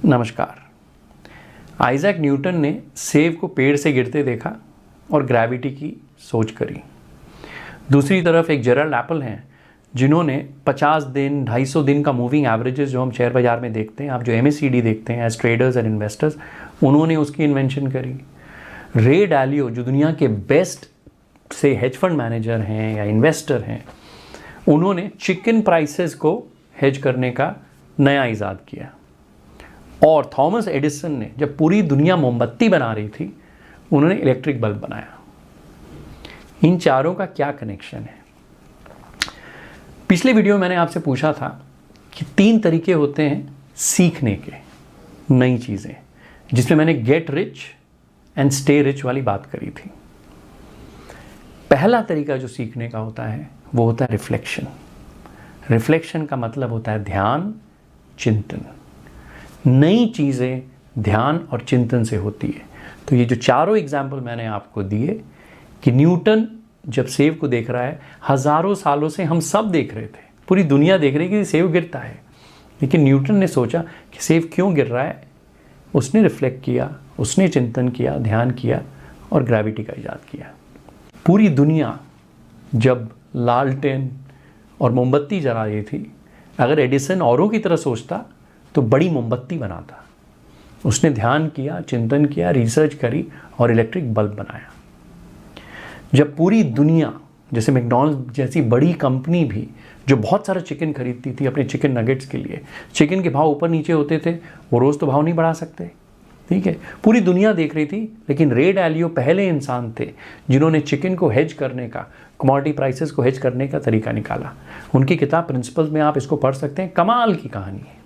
नमस्कार। Isaac Newton ने सेब को पेड़ से गिरते देखा और ग्रेविटी की सोच करी। दूसरी तरफ एक जेरल्ड एप्पल हैं जिन्होंने 50 दिन 250 दिन का मूविंग एवरेजेस जो हम शेयर बाजार में देखते हैं, आप जो MACD देखते हैं एज ट्रेडर्स एंड इन्वेस्टर्स, उन्होंने उसकी इन्वेंशन करी। रे डालियो जो दुनिया के बेस्ट से हेज फंड मैनेजर हैं या इन्वेस्टर हैं, उन्होंने चिकन प्राइसेस को हेज करने का नया ईजाद किया। और थॉमस एडिसन ने जब पूरी दुनिया मोमबत्ती बना रही थी, उन्होंने इलेक्ट्रिक बल्ब बनाया। इन चारों का क्या कनेक्शन है? पिछले वीडियो में मैंने आपसे पूछा था कि 3 तरीके होते हैं सीखने के, नई चीज़ें, जिसमें मैंने get rich and stay rich वाली बात करी थी। पहला तरीका जो सीखने का होता है वो होता है रिफ्लेक्शन। रिफ्लेक्शन का मतलब होता है ध्यान, चिंतन। नई चीज़ें ध्यान और चिंतन से होती है। तो ये जो चारों एग्जाम्पल मैंने आपको दिए कि न्यूटन जब सेब को देख रहा है, हज़ारों सालों से हम सब देख रहे थे, पूरी दुनिया देख रही है कि सेब गिरता है, लेकिन न्यूटन ने सोचा कि सेब क्यों गिर रहा है। उसने रिफ्लेक्ट किया, उसने चिंतन किया, ध्यान किया और ग्रेविटी का इजाद किया। पूरी दुनिया जब लालटेन और मोमबत्ती जला रही थी, अगर एडिसन औरों की तरह सोचता तो बड़ी मोमबत्ती बनाता। उसने ध्यान किया, चिंतन किया, रिसर्च करी और इलेक्ट्रिक बल्ब बनाया। जब पूरी दुनिया, जैसे मैकडॉनल्ड्स जैसी बड़ी कंपनी भी जो बहुत सारा चिकन खरीदती थी अपने चिकन नगेट्स के लिए, चिकन के भाव ऊपर नीचे होते थे, वो रोज़ तो भाव नहीं बढ़ा सकते, ठीक है। पूरी दुनिया देख रही थी, लेकिन रे डालियो पहले इंसान थे जिन्होंने चिकन को हेज करने का, कमोडिटी प्राइसेस को हेज करने का तरीका निकाला। उनकी किताब प्रिंसिपल्स में आप इसको पढ़ सकते हैं, कमाल की कहानी है।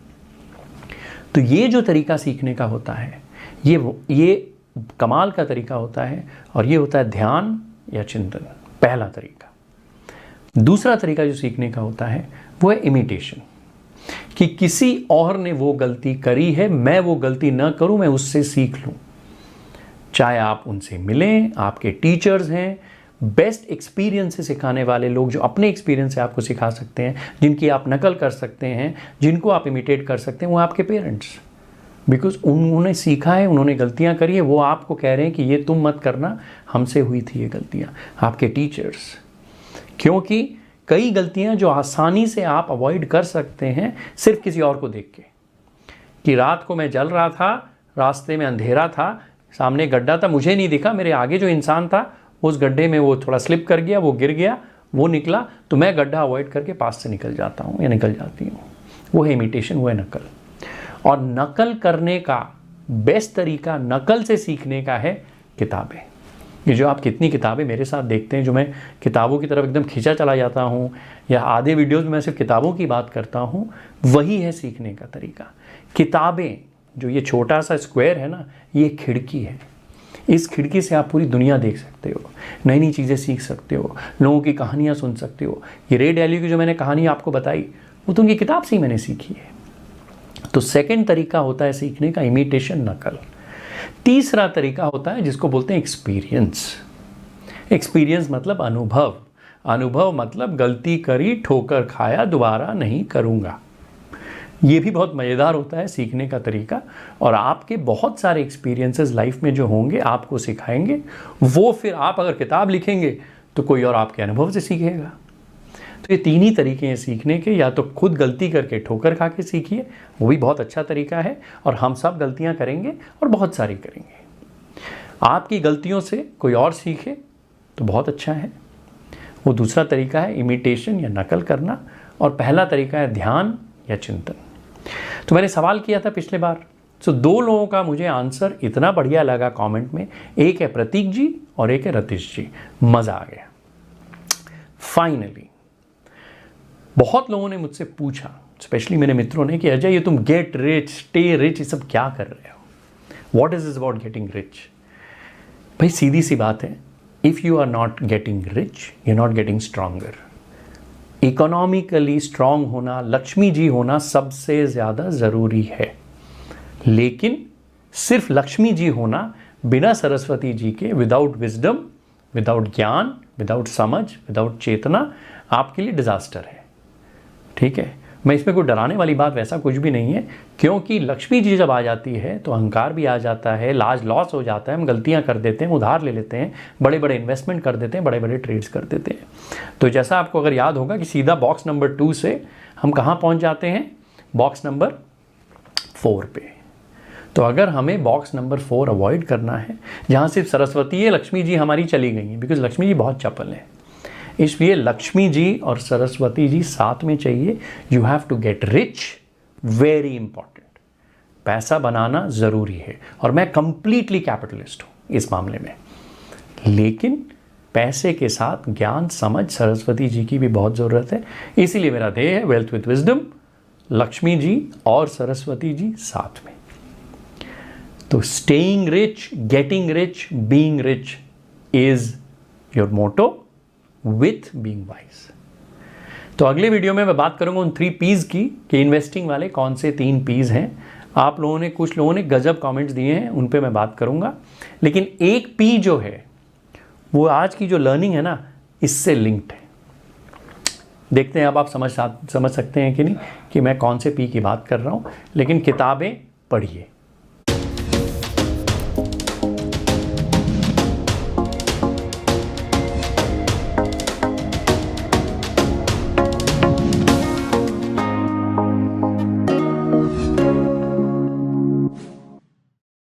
तो ये जो तरीका सीखने का होता है, ये कमाल का तरीका होता है और ये होता है ध्यान या चिंतन, पहला तरीका। दूसरा तरीका जो सीखने का होता है वो है इमिटेशन, कि किसी और ने वो गलती करी है, मैं वो गलती ना करूं, मैं उससे सीख लूं। चाहे आप उनसे मिलें, आपके टीचर्स हैं, बेस्ट एक्सपीरियंस से सिखाने वाले लोग जो अपने एक्सपीरियंस से आपको सिखा सकते हैं, जिनकी आप नकल कर सकते हैं, जिनको आप इमिटेट कर सकते हैं, वो आपके पेरेंट्स। बिकॉज उन्होंने सीखा है, उन्होंने गलतियां करी है, वो आपको कह रहे हैं कि ये तुम मत करना, हमसे हुई थी ये गलतियां। आपके टीचर्स, क्योंकि कई गलतियां जो आसानी से आप अवॉइड कर सकते हैं सिर्फ किसी और को देख के, कि रात को मैं जल रहा था, रास्ते में अंधेरा था, सामने गड्ढा था, मुझे नहीं दिखा, मेरे आगे जो इंसान था उस गड्ढे में वो थोड़ा स्लिप कर गया, वो गिर गया, वो निकला, तो मैं गड्ढा अवॉइड करके पास से निकल जाता हूँ या निकल जाती हूँ। वो है इमिटेशन, वो है नकल। और नकल करने का बेस्ट तरीका, नकल से सीखने का, है किताबें। ये जो आप कितनी किताबें मेरे साथ देखते हैं, जो मैं किताबों की तरफ एकदम खींचा चला जाता हूँ, या आधे वीडियोज़ में मैं सिर्फ किताबों की बात करता हूँ, वही है सीखने का तरीका। किताबें, जो ये छोटा सा स्क्वायर है ना, ये खिड़की है। इस खिड़की से आप पूरी दुनिया देख सकते हो, नई नई चीज़ें सीख सकते हो, लोगों की कहानियाँ सुन सकते हो। ये रे डालियो की जो मैंने कहानी आपको बताई, वो तो उनकी किताब से ही मैंने सीखी है। तो सेकंड तरीका होता है सीखने का इमिटेशन, नकल। तीसरा तरीका होता है जिसको बोलते हैं एक्सपीरियंस। एक्सपीरियंस मतलब अनुभव। अनुभव मतलब गलती करी, ठोकर खाया, दोबारा नहीं करूँगा। ये भी बहुत मज़ेदार होता है सीखने का तरीका, और आपके बहुत सारे एक्सपीरियंसेस लाइफ में जो होंगे आपको सिखाएंगे, वो फिर आप अगर किताब लिखेंगे तो कोई और आपके अनुभव से सीखेगा। तो ये 3 ही तरीके हैं सीखने के। या तो खुद गलती करके ठोकर खा के सीखिए, वो भी बहुत अच्छा तरीका है, और हम सब गलतियां करेंगे और बहुत सारी करेंगे। आपकी गलतियों से कोई और सीखे तो बहुत अच्छा है। वो दूसरा तरीका है इमिटेशन या नकल करना, और पहला तरीका है ध्यान या चिंतन। तो मैंने सवाल किया था पिछले बार, तो 2 लोगों का मुझे आंसर इतना बढ़िया लगा कमेंट में। एक है प्रतीक जी और एक है रतीश जी। मज़ा आ गया। फाइनली बहुत लोगों ने मुझसे पूछा, स्पेशली मेरे मित्रों ने, कि अजय ये तुम गेट रिच, स्टे रिच, ये सब क्या कर रहे हो? What is this about getting rich? भाई सीधी सी बात है, if you are not getting rich, you are not getting stronger. Economically strong होना, लक्ष्मी जी होना सबसे ज़्यादा ज़रूरी है, लेकिन सिर्फ लक्ष्मी जी होना बिना सरस्वती जी के, विदाउट विजडम, विदाउट ज्ञान, विदाउट समझ, विदाउट चेतना, आपके लिए डिज़ास्टर है। ठीक है, मैं इसमें कोई डराने वाली बात वैसा कुछ भी नहीं है, क्योंकि लक्ष्मी जी जब आ जाती है तो अहंकार भी आ जाता है, लाज लॉस हो जाता है, हम गलतियां कर देते हैं, उधार ले लेते हैं, बड़े बड़े इन्वेस्टमेंट कर देते हैं, बड़े बड़े ट्रेड्स कर देते हैं। तो जैसा आपको अगर याद होगा कि सीधा बॉक्स नंबर 2 से हम कहाँ पहुँच जाते हैं, बॉक्स नंबर 4 पे। तो अगर हमें बॉक्स नंबर 4 अवॉइड करना है, जहाँ सिर्फ सरस्वती है, लक्ष्मी जी हमारी चली गई हैं, बिकॉज लक्ष्मी जी बहुत चपल है, इसलिए लक्ष्मी जी और सरस्वती जी साथ में चाहिए। You have to get rich, very important, पैसा बनाना ज़रूरी है, और मैं कंप्लीटली कैपिटलिस्ट हूँ इस मामले में, लेकिन पैसे के साथ ज्ञान समझ सरस्वती जी की भी बहुत ज़रूरत है। इसीलिए मेरा ध्येय है wealth with wisdom, Lakshmi ji और सरस्वती जी साथ में। तो staying rich, getting rich, being rich is your motto with being wise. तो अगले वीडियो में मैं बात करूंगा उन 3 P's की, कि इन्वेस्टिंग वाले कौन से 3 P's हैं। आप लोगों ने, कुछ लोगों ने गजब कमेंट्स दिए हैं, उन पे मैं बात करूंगा, लेकिन एक P जो है वो आज की जो लर्निंग है ना, इससे लिंक्ड है। देखते हैं अब आप समझ सकते हैं कि नहीं कि मैं कौन से P की बात कर रहा हूं, लेकिन किताबें पढ़िए।